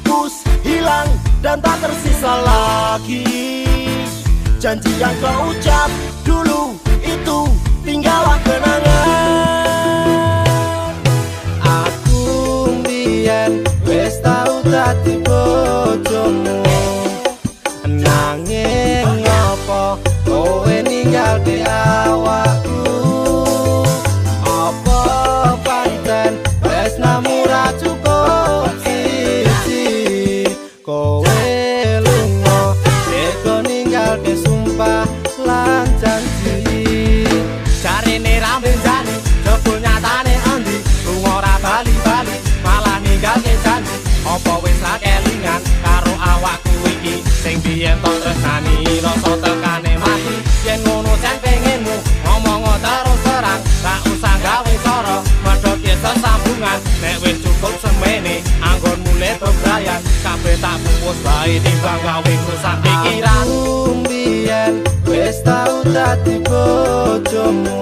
pupus, hilang dan tak tersisa lagi. Janji yang kau ucap dulu itu tinggallah kenangan. Aku mbiyen wis tau dadi bojomu, nanging ngopo kowe ninggalke awakku? Apa pancen tresnamu ra cukup siji? Kowe lunga eko ninggalke sumpah lan janji. Jarine ra benjani jebul nyatane endi? Lunga ora bali-bali malah ninggalke janji. Apa wis ra kelingan karo awakku iki sing biyen tok tresnani rasa tekane mati? Yen ngono jan pengenmu ngomong terus terang, gak usah gawe cara medhotke sesambungan. Nek wis cukup semene anggon mulai bebrayan, kabeh tak bungkus bae timbang gawe rusak pikiran. Mbiyen wis tau dadi bojomu,